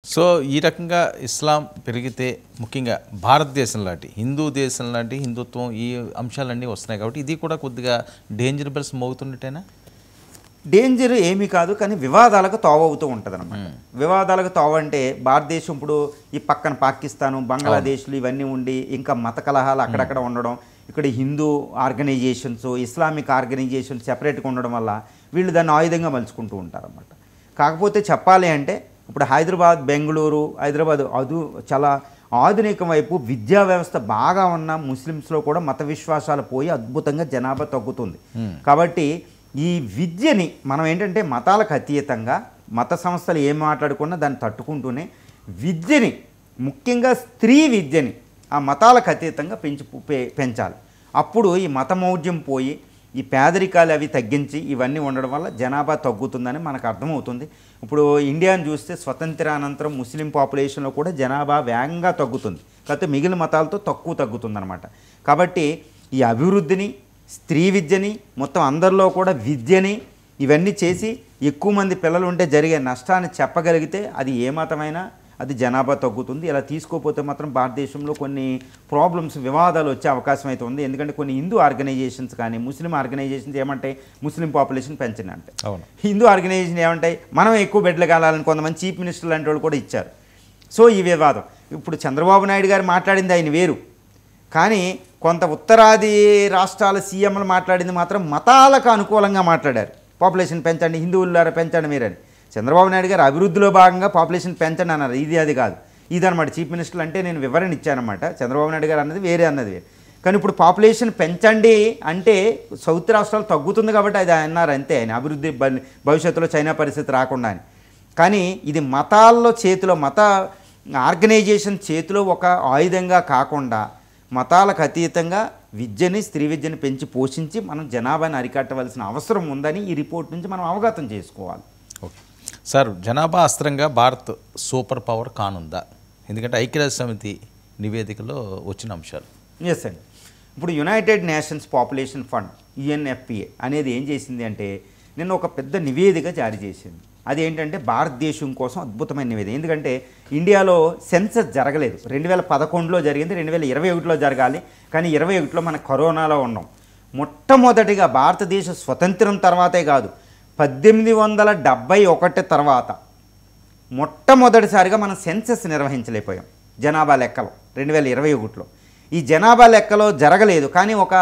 So ఈ రకంగా ఇస్లాం పెరిగితే ముఖ్యంగా భారతదేశం లాంటి హిందూ దేశం లాంటి హిందుత్వం ఈ అంశాలన్నీ వస్తున్నాయి కాబట్టి ఇది కూడా కొద్దిగా డేంజర్ బెల్స్ మోగుతున్నట్టేనా? డేంజర్ ఏమీ కాదు, కానీ వివాదాలకు తావవుతూ ఉంటుంది అనమాట. వివాదాలకు తావ అంటే భారతదేశం ఇప్పుడు ఈ పక్కన పాకిస్తాను, బంగ్లాదేశ్లు ఇవన్నీ ఉండి ఇంకా మత కలహాలు అక్కడక్కడ ఉండడం, ఇక్కడ హిందూ ఆర్గనైజేషన్స్, ఇస్లామిక్ ఆర్గనైజేషన్స్ సెపరేట్గా ఉండడం వల్ల వీళ్ళు దాన్ని ఆయుధంగా మలుచుకుంటూ ఉంటారన్నమాట. కాకపోతే చెప్పాలి అంటే ఇప్పుడు హైదరాబాద్, బెంగళూరు, హైదరాబాద్ చాలా ఆధునిక వైపు విద్యా వ్యవస్థ బాగా ఉన్న ముస్లిమ్స్లో కూడా మత విశ్వాసాలు పోయి అద్భుతంగా జనాభా తగ్గుతుంది. కాబట్టి ఈ విద్యని మనం ఏంటంటే మతాలకు అతీతంగా మత సంస్థలు ఏం మాట్లాడుకున్నా దాన్ని తట్టుకుంటూనే విద్యని, ముఖ్యంగా స్త్రీ విద్యని ఆ మతాలకు అతీతంగా పెంచాలి. అప్పుడు ఈ మతమౌఢ్యం పోయి ఈ పేదరికాలు అవి తగ్గించి ఇవన్నీ ఉండడం వల్ల జనాభా తగ్గుతుందని మనకు అర్థమవుతుంది. ఇప్పుడు ఇండియాను చూస్తే స్వతంత్రానంతరం ముస్లిం పాపులేషన్లో కూడా జనాభా వేగంగా తగ్గుతుంది, కాకపోతే మిగిలిన మతాలతో తక్కువ తగ్గుతుందన్నమాట. కాబట్టి ఈ అభివృద్ధిని, స్త్రీ విద్యని, మొత్తం అందరిలో కూడా విద్యని ఇవన్నీ చేసి ఎక్కువ మంది పిల్లలు ఉంటే జరిగే నష్టాన్ని చెప్పగలిగితే అది ఏ మతమైనా అది జనాభా తగ్గుతుంది. ఇలా తీసుకోకపోతే మాత్రం భారతదేశంలో కొన్ని ప్రాబ్లమ్స్, వివాదాలు వచ్చే అవకాశం అయితే ఉంది. ఎందుకంటే కొన్ని హిందూ ఆర్గనైజేషన్స్ కానీ ముస్లిం ఆర్గనైజేషన్స్ ఏమంటాయి, ముస్లిం పాపులేషన్ పెంచండి అంటే, హిందూ ఆర్గనైజేషన్ ఏమంటాయి, మనం ఎక్కువ బెడ్లు కావాలని కొంతమంది చీఫ్ మినిస్టర్ లాంటి వాళ్ళు కూడా ఇచ్చారు. సో ఈ వివాదం ఇప్పుడు చంద్రబాబు నాయుడు గారు మాట్లాడింది ఆయన వేరు, కానీ కొంత ఉత్తరాది రాష్ట్రాల సీఎంలు మాట్లాడింది మాత్రం మతాలకు అనుకూలంగా మాట్లాడారు. పాపులేషన్ పెంచండి, హిందువులారా పెంచండి మీరని. చంద్రబాబు నాయుడు గారు అభివృద్ధిలో భాగంగా పాపులేషన్ పెంచండి అన్నారు. ఇది అది కాదు, ఇదనమాట చీఫ్ మినిస్టర్ అంటే నేను వివరణ ఇచ్చానమాట. చంద్రబాబు నాయుడు గారు అన్నది వేరే, అన్నది వేరే. కానీ ఇప్పుడు పాపులేషన్ పెంచండి అంటే సౌత్ రాష్ట్రాలు తగ్గుతుంది కాబట్టి అది అన్నారు అంతే, ఆయన అభివృద్ధి భవిష్యత్తులో చైనా పరిస్థితి రాకుండా అని. కానీ ఇది మతాల్లో చేతిలో, మత ఆర్గనైజేషన్ చేతిలో ఒక ఆయుధంగా కాకుండా మతాలకు అతీతంగా విద్యని, స్త్రీ విద్యని పెంచి పోషించి మనం జనాభాని అరికట్టవలసిన అవసరం ఉందని ఈ రిపోర్ట్ నుంచి మనం అవగతం చేసుకోవాలి. ఓకే సార్, జనాభా అస్త్రంగా భారత్ సూపర్ పవర్ కానుందా? ఎందుకంటే ఐక్యరాజ్య సమితి నివేదికలో వచ్చిన అంశాలు. ఎస్ అండి. ఇప్పుడు United nations population fund UNFPA అనేది ఏం చేసింది అంటే నిన్న ఒక పెద్ద నివేదిక జారీ చేసింది. అదేంటంటే భారతదేశం కోసం అద్భుతమైన నివేదిక. ఎందుకంటే ఇండియాలో సెన్సస్ జరగలేదు, 2011లో జరిగింది, 2021లో జరగాలి, కానీ 21లో మన కరోనాలో ఉన్నాం. మొట్టమొదటిగా భారతదేశ స్వతంత్రం తర్వాతే కాదు, 1871 తర్వాత మొట్టమొదటిసారిగా మనం సెన్సస్ నిర్వహించలేకపోయాం జనాభా లెక్కలో 2021లో. ఈ జనాభా లెక్కలో జరగలేదు, కానీ ఒక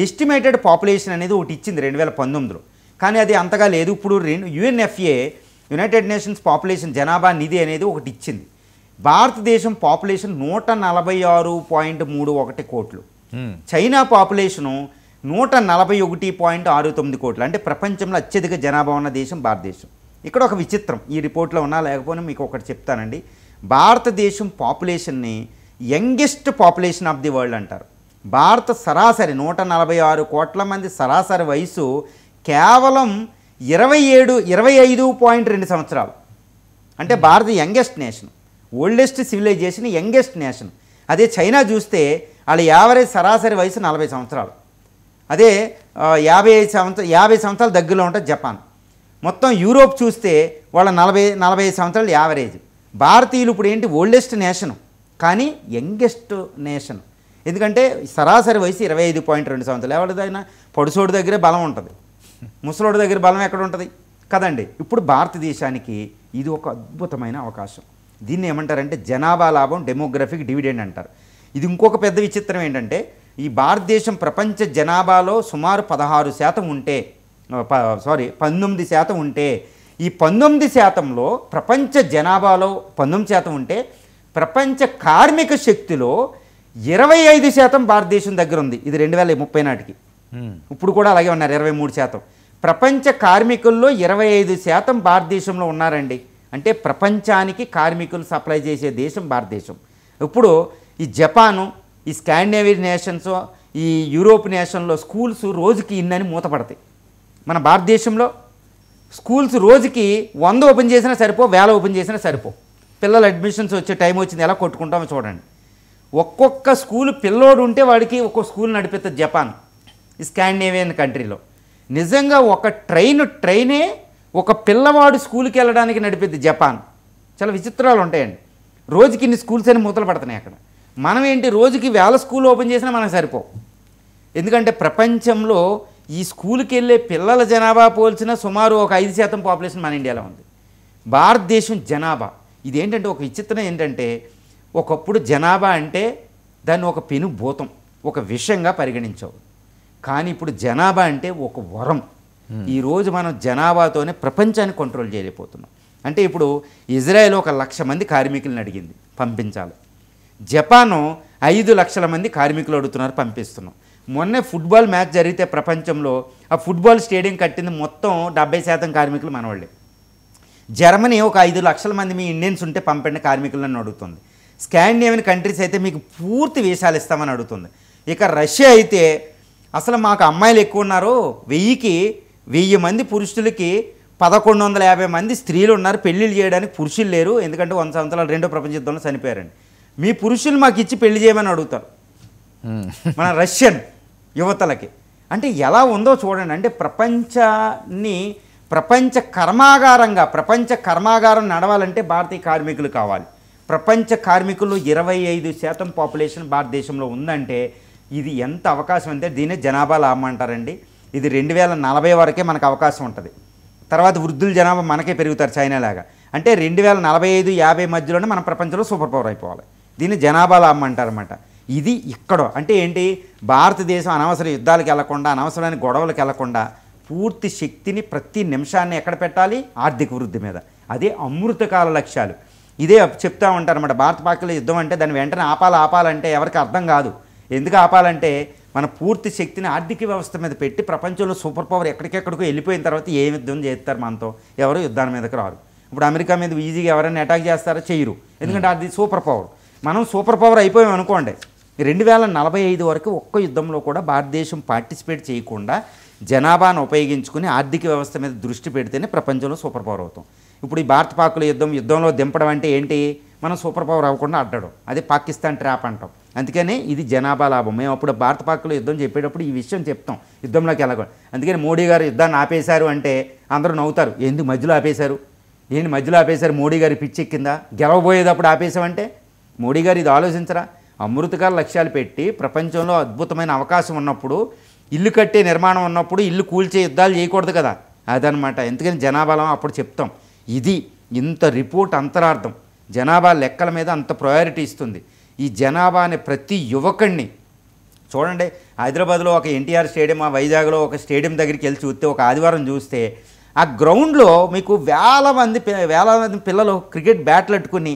ఎస్టిమేటెడ్ పాపులేషన్ అనేది ఒకటి ఇచ్చింది 2019లో, కానీ అది అంతగా లేదు. ఇప్పుడు UNFPA, యునైటెడ్ నేషన్స్ పాపులేషన్ జనాభా నిధి అనేది ఒకటి ఇచ్చింది. భారతదేశం పాపులేషన్ 146.31 కోట్లు, చైనా పాపులేషను 141.69 కోట్లు. అంటే ప్రపంచంలో అత్యధిక జనాభా ఉన్న దేశం భారతదేశం. ఇక్కడ ఒక విచిత్రం ఈ రిపోర్ట్లో ఉన్నా లేకపోయినా మీకు ఒకటి చెప్తానండి. భారతదేశం పాపులేషన్ని youngest population of the world అంటారు. భారత సరాసరి 146 కోట్ల మంది సరాసరి వయసు కేవలం 25.2 సంవత్సరాలు. అంటే భారత youngest nation, oldest civilization, youngest nation. అదే చైనా చూస్తే వాళ్ళ యావరేజ్ సరాసరి వయసు 40 సంవత్సరాలు. అదే 50 సంవత్సరాల దగ్గరలో ఉంటుంది జపాన్. మొత్తం యూరోప్ చూస్తే వాళ్ళ 40 సంవత్సరాలు యావరేజ్. భారతీయులు ఇప్పుడు ఏంటి, ఓల్డెస్ట్ నేషను కానీ యంగెస్ట్ నేషన్. ఎందుకంటే సరాసరి వయసు 25.2 సంవత్సరాలు. ఎవరిదైనా పొడుసోడు దగ్గరే బలం ఉంటుంది, ముసలోడి దగ్గర బలం ఎక్కడ ఉంటుంది కదండి. ఇప్పుడు భారతదేశానికి ఇది ఒక అద్భుతమైన అవకాశం. దీన్ని ఏమంటారంటే జనాభా లాభం, డెమోగ్రఫిక్ డివిడెండ్ అంటారు. ఇది ఇంకొక పెద్ద విచిత్రం ఏంటంటే ఈ భారతదేశం ప్రపంచ జనాభాలో సుమారు 19% ఉంటే ఈ 19%లో ప్రపంచ జనాభాలో 19% ఉంటే ప్రపంచ కార్మిక శక్తిలో 25% భారతదేశం దగ్గర ఉంది. ఇది 2030 నాటికి. ఇప్పుడు కూడా అలాగే ఉన్నారు 23%. ప్రపంచ కార్మికుల్లో 25% భారతదేశంలో ఉన్నారండి. అంటే ప్రపంచానికి కార్మికులు సప్లై చేసే దేశం భారతదేశం. ఇప్పుడు ఈ జపాను, ఈ స్కాండినేవియన్ నేషన్స్, ఈ యూరోప్ నేషన్లో స్కూల్స్ రోజుకి ఇన్నని మూతపడతాయి. మన భారతదేశంలో స్కూల్స్ రోజుకి 100 ఓపెన్ చేసినా సరిపో, 1000 ఓపెన్ చేసినా సరిపో. పిల్లలు అడ్మిషన్స్ వచ్చే టైం వచ్చింది, ఎలా కొట్టుకుంటామో చూడండి. ఒక్కొక్క స్కూల్ పిల్లోడు ఉంటే వాడికి ఒక్కొక్క స్కూల్ నడిపిస్తుంది జపాన్, ఈ స్కాండినేవియన్ కంట్రీలో. నిజంగా ఒక ట్రైనే ఒక పిల్లవాడు స్కూల్కి వెళ్ళడానికి నడిపిద్ది జపాన్. చాలా విచిత్రాలు ఉంటాయండి. రోజుకి ఇన్ని స్కూల్స్ అని మూతలు పడుతున్నాయి అక్కడ. మనం ఏంటి రోజుకి వేల స్కూల్ ఓపెన్ చేసినా మనకు సరిపోవు. ఎందుకంటే ప్రపంచంలో ఈ స్కూల్కి వెళ్ళే పిల్లల జనాభా పోల్చిన సుమారు ఒక 5% పాపులేషన్ మన ఇండియాలో ఉంది. భారతదేశం జనాభా ఇదేంటంటే ఒక విచిత్రం ఏంటంటే, ఒకప్పుడు జనాభా అంటే దాన్ని ఒక పెను భూతం, ఒక విషయంగా పరిగణించావు. కానీ ఇప్పుడు జనాభా అంటే ఒక వరం. ఈరోజు మనం జనాభాతోనే ప్రపంచాన్ని కంట్రోల్ చేయలేకపోతున్నాం. అంటే ఇప్పుడు ఇజ్రాయెల్ 1,00,000 మంది కార్మికులను అడిగింది, పంపించాలి. జపాను 5 లక్షల మంది కార్మికులు అడుగుతున్నారు, పంపిస్తున్నాం. మొన్నే ఫుట్బాల్ మ్యాచ్ జరిగితే ప్రపంచంలో ఆ ఫుట్బాల్ స్టేడియం కట్టింది మొత్తం 70% కార్మికులు మనవాళ్ళే. జర్మనీ ఒక 5 లక్షల మంది మీ ఇండియన్స్ ఉంటే పంపండి కార్మికులను అడుగుతుంది. స్కాండినేవియన్ కంట్రీస్ అయితే మీకు పూర్తి వీసాలు ఇస్తామని అడుగుతుంది. ఇక రష్యా అయితే అసలు మాకు అమ్మాయిలు ఎక్కువ ఉన్నారు, 1000 మంది పురుషులకి 1150 మంది స్త్రీలు ఉన్నారు, పెళ్ళిళ్ళు చేయడానికి పురుషులు లేరు, ఎందుకంటే 100 సంవత్సరాలు రెండో ప్రపంచ యుద్ధంలో చనిపోయారండి. మీ పురుషులు మాకు ఇచ్చి పెళ్లి చేయమని అడుగుతారు మన రష్యన్ యువతలకి. అంటే ఎలా ఉందో చూడండి. అంటే ప్రపంచ కర్మాగారం నడవాలంటే భారతీయ కార్మికులు కావాలి. ప్రపంచ కార్మికులు 25% పాపులేషన్ భారతదేశంలో ఉందంటే ఇది ఎంత అవకాశం అంటే దీన్నే జనాభా లాభం అంటారండి. ఇది 2040 వరకే మనకు అవకాశం ఉంటుంది. తర్వాత వృద్ధుల జనాభా మనకే పెరుగుతారు చైనా లాగా. అంటే 2045-50 మధ్యలోనే మన ప్రపంచంలో సూపర్ పవర్ అయిపోవాలి. దీన్ని జనాభా లాభం అంటారన్నమాట. ఇది ఇక్కడ అంటే ఏంటి, భారతదేశం అనవసర యుద్ధాలకు వెళ్లకుండా, అనవసరమైన గొడవలకు వెళ్లకుండా పూర్తి శక్తిని ప్రతి నిమిషాన్ని ఎక్కడ పెట్టాలి, ఆర్థిక వృద్ధి మీద. అదే అమృతకాల లక్ష్యాలు. ఇదే చెప్తా ఉంటారన్నమాట. భారత పాకిస్తాన్ యుద్ధం అంటే దాన్ని వెంటనే ఆపాలంటే ఎవరికి అర్థం కాదు. ఎందుకు ఆపాలంటే మన పూర్తి శక్తిని ఆర్థిక వ్యవస్థ మీద పెట్టి ప్రపంచంలో సూపర్ పవర్ ఎక్కడికెక్కడికో వెళ్ళిపోయిన తర్వాత ఏ యుద్ధం చేస్తారు మనతో, ఎవరు యుద్ధాల మీదకి రారు. ఇప్పుడు అమెరికా మీద ఈజీగా ఎవరైనా అటాక్ చేస్తారో చేయరు, ఎందుకంటే అది సూపర్ పవర్. మనం సూపర్ పవర్ అయిపోయాం అనుకోండి, 2045 వరకు ఒక్క యుద్ధంలో కూడా భారతదేశం పార్టిసిపేట్ చేయకుండా జనాభాను ఉపయోగించుకుని ఆర్థిక వ్యవస్థ మీద దృష్టి పెడితేనే ప్రపంచంలో సూపర్ పవర్ అవుతాం. ఇప్పుడు ఈ భారత పాకుల యుద్ధంలో దింపడం అంటే ఏంటి, మనం సూపర్ పవర్ అవ్వకుండా అడ్డడం, అదే పాకిస్తాన్ ట్రాప్ అంటాం. అందుకని ఇది జనాభా లాభం. మేము అప్పుడు భారత పాకుల యుద్ధం చెప్పేటప్పుడు ఈ విషయం చెప్తాం, యుద్ధంలోకి వెళ్ళకూడదు. అందుకని మోడీ గారు యుద్ధాన్ని ఆపేశారు అంటే అందరూ నవ్వుతారు, ఎందుకు మధ్యలో ఆపేశారు, మధ్యలో ఆపేశారు, మోడీ గారి పిచ్చెక్కిందా, గెలవబోయేటప్పుడు ఆపేశామంటే. మోడీ గారు ఇది ఆలోచించరా, అమృతకాల లక్ష్యాలు పెట్టి ప్రపంచంలో అద్భుతమైన అవకాశం ఉన్నప్పుడు, ఇల్లు కట్టే నిర్మాణం ఉన్నప్పుడు ఇల్లు కూల్చే యుద్ధాలు చేయకూడదు కదా, అదనమాట. ఎందుకని జనాభాలో అప్పుడు చెప్తాం. ఇది ఇంత రిపోర్ట్ అంతరార్థం, జనాభా లెక్కల మీద అంత ప్రయారిటీ ఇస్తుంది. ఈ జనాభాని ప్రతి యువకుడిని చూడండి, హైదరాబాద్లో ఒక ఎన్టీఆర్ స్టేడియం, ఆ వైజాగ్లో ఒక స్టేడియం దగ్గరికి వెళ్ళి చూస్తే, ఒక ఆదివారం చూస్తే ఆ గ్రౌండ్లో మీకు వేల మంది పిల్లలు క్రికెట్ బ్యాట్లు అట్టుకుని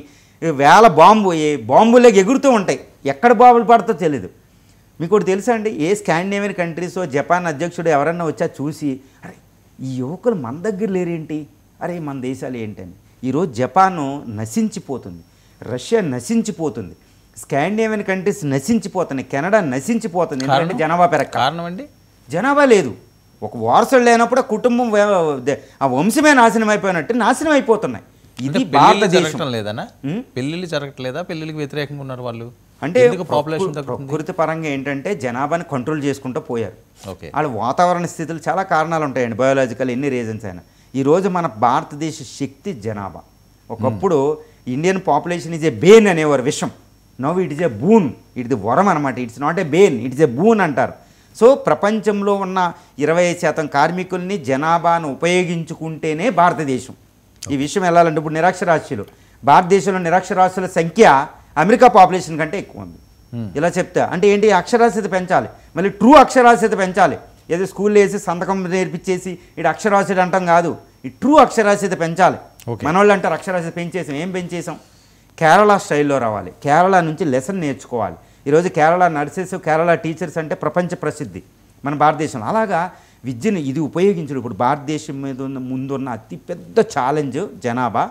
బాంబులే ఎగురుతూ ఉంటాయి. ఎక్కడ బాంబులు పడుతో తెలీదు. మీకు ఒకటి తెలుసా అండి, ఏ స్కాండినేవియన్ కంట్రీస్ జపాన్ అధ్యక్షుడు ఎవరన్నా వచ్చా చూసి, అరే ఈ యువకులు మన దగ్గర లేరేంటి, అరే మన దేశాలు ఏంటని. ఈరోజు జపాను నశించిపోతుంది, రష్యా నశించిపోతుంది, స్కాండినేవియన్ కంట్రీస్ నశించిపోతున్నాయి, కెనడా నశించిపోతుంది. ఎందుకంటే జనాభా కారణం అండి, జనాభా లేదు. ఒక వారసులు లేనప్పుడు ఆ కుటుంబం ఆ వంశమే నాశనం అయిపోయినట్టు నాశనం అయిపోతున్నాయి. ఇది భారతదేశం లేదనా, పెళ్ళిళ్ళు జరగట్లేదా, పెళ్ళిళ్ళకి వ్యతిరేకంగా ఉన్నారు వాళ్ళు. అంటే ప్రకృతి పరంగా ఏంటంటే జనాభాని కంట్రోల్ చేసుకుంటూ పోయారు. వాళ్ళ వాతావరణ స్థితులు చాలా కారణాలు ఉంటాయండి, బయోలాజికల్ ఎన్ని రీజన్స్ అయినా. ఈరోజు మన భారతదేశ శక్తి జనాభా. ఒకప్పుడు Indian population is a bane అనేవారు, విషం. Now it is a boon, it is వరం అనమాట. It's not a bane, it is a boon అంటారు. సో ప్రపంచంలో ఉన్న 25% కార్మికుల్ని జనాభాను ఉపయోగించుకుంటేనే భారతదేశం. ఈ విషయం వెళ్ళాలంటే ఇప్పుడు నిరక్షరాస్యులు, భారతదేశంలో నిరక్షరాస్యుల సంఖ్య అమెరికా పాపులేషన్ కంటే ఎక్కువ ఉంది. ఇలా చెప్తా అంటే ఏంటి, అక్షరాస్యత పెంచాలి, మళ్ళీ ట్రూ అక్షరాస్యత పెంచాలి. ఏదో స్కూల్లో వేసి సంతకం నేర్పించేసి ఇటు అక్షరాస్యత అంటాం కాదు, ఈ ట్రూ అక్షరాస్యత పెంచాలి. మనోళ్ళు అంటారు అక్షరాస్యత పెంచేసాం, ఏం పెంచేసాం, కేరళ స్టైల్లో రావాలి, కేరళ నుంచి లెసన్ నేర్చుకోవాలి. ఈరోజు కేరళ నర్సెస్, కేరళ టీచర్స్ అంటే ప్రపంచ ప్రసిద్ధి మన భారతదేశంలో. అలాగా విద్యను ఇది ఉపయోగించడం. ఇప్పుడు భారతదేశం మీద ముందున్న అతిపెద్ద ఛాలెంజ్ జనాభా.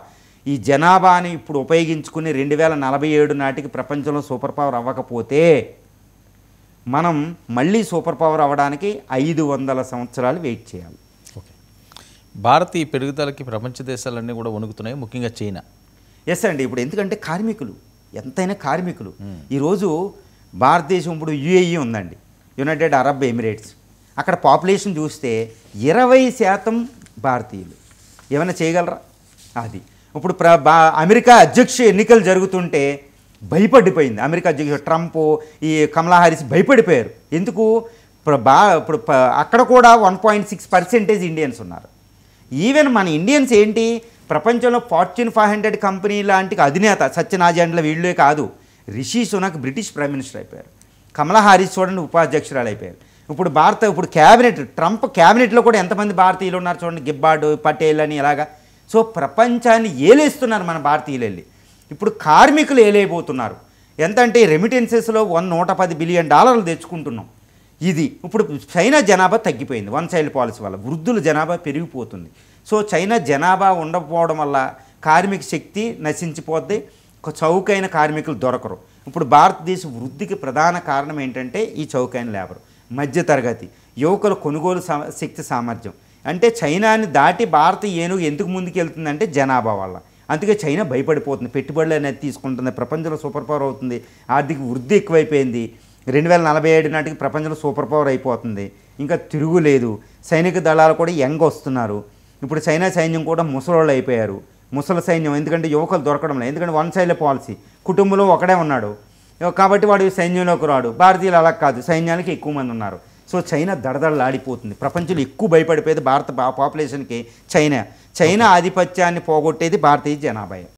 ఈ జనాభాని ఇప్పుడు ఉపయోగించుకుని 2047 నాటికి ప్రపంచంలో సూపర్ పవర్ అవ్వకపోతే మనం మళ్ళీ సూపర్ పవర్ అవ్వడానికి 500 సంవత్సరాలు వెయిట్ చేయాలి. ఓకే, భారత్ ఈ పెరుగుదలకి ప్రపంచ దేశాలన్నీ కూడా వణుకుతున్నాయి, ముఖ్యంగా చైనా. ఎస్ అండి, ఇప్పుడు ఎందుకంటే కార్మికులు ఎంతైనా కార్మికులు. ఈరోజు భారతదేశం ఇప్పుడు యుఏఈ ఉందండి, యునైటెడ్ అరబ్ ఎమిరేట్స్. అక్కడ పాపులేషన్ చూస్తే 20% భారతీయులు. ఏమైనా చేయగలరా? అది ఇప్పుడు అమెరికా అధ్యక్ష ఎన్నికలు జరుగుతుంటే భయపడిపోయింది అమెరికా అధ్యక్షుడు ట్రంప్, ఈ కమలా హారిస్ భయపడిపోయారు. ఎందుకు? ఇప్పుడు అక్కడ కూడా 1.6% ఇండియన్స్ ఉన్నారు. ఈవెన్ మన ఇండియన్స్ ఏంటి, ప్రపంచంలో ఫార్చ్యూన్ 500 కంపెనీ లాంటి అధినేత సత్యనారాయణల వీళ్ళే కాదు, Rishi Sunak British prime minister అయిపోయారు, కమలా హారిస్ చూడండి ఉపాధ్యక్షురాలు అయిపోయారు. ఇప్పుడు క్యాబినెట్, ట్రంప్ క్యాబినెట్లో కూడా ఎంతమంది భారతీయులు ఉన్నారు చూడండి, గిబ్బార్డ్, పటేల్ అని ఇలాగా. సో ప్రపంచాన్ని ఏలేస్తున్నారు మన భారతీయులు వెళ్ళి. ఇప్పుడు కార్మికులు ఏలేయబోతున్నారు. ఎంత అంటే రెమిటెన్సెస్లో $110 బిలియన్ తెచ్చుకుంటున్నాం. ఇది ఇప్పుడు చైనా జనాభా తగ్గిపోయింది వన్ చైల్డ్ పాలసీ వల్ల, వృద్ధుల జనాభా పెరిగిపోతుంది. సో చైనా జనాభా ఉండకపోవడం వల్ల కార్మిక శక్తి నశించిపోద్ది, చౌకైన కార్మికులు దొరకరు. ఇప్పుడు భారతదేశ వృద్ధికి ప్రధాన కారణం ఏంటంటే ఈ చౌకైన లేబర్, మధ్యతరగతి యువకుల కొనుగోలు శక్తి సామర్థ్యం. అంటే చైనాని దాటి భారత ఏనుగు ఎందుకు ముందుకు వెళ్తుందంటే జనాభా వల్ల. అందుకే చైనా భయపడిపోతుంది, పెట్టుబడులు అనేది తీసుకుంటుంది, ప్రపంచంలో సూపర్ పవర్ అవుతుంది, ఆర్థిక వృద్ధి ఎక్కువైపోయింది, 2047 నాటికి ప్రపంచంలో సూపర్ పవర్ అయిపోతుంది, ఇంకా తిరుగులేదు. సైనిక దళాలు కూడా యంగ్ వస్తున్నారు. ఇప్పుడు చైనా సైన్యం కూడా ముసలోళ్ళు అయిపోయారు, ముసలి సైన్యం. ఎందుకంటే యువకులు దొరకడం లేదు, ఎందుకంటే వన్ సైడ్ పాలసీ, కుటుంబంలో ఒకడే ఉన్నాడు కాబట్టి వాడు సైన్యంలోకి రాడు. భారతీయులు అలా కాదు, సైన్యానికి ఎక్కువ మంది ఉన్నారు. సో చైనా దడదడలాడిపోతుంది. ప్రపంచంలో ఎక్కువ భయపడిపోయేది భారత పాపులేషన్కి చైనా ఆధిపత్యాన్ని పోగొట్టేది భారతీయ జనాభా.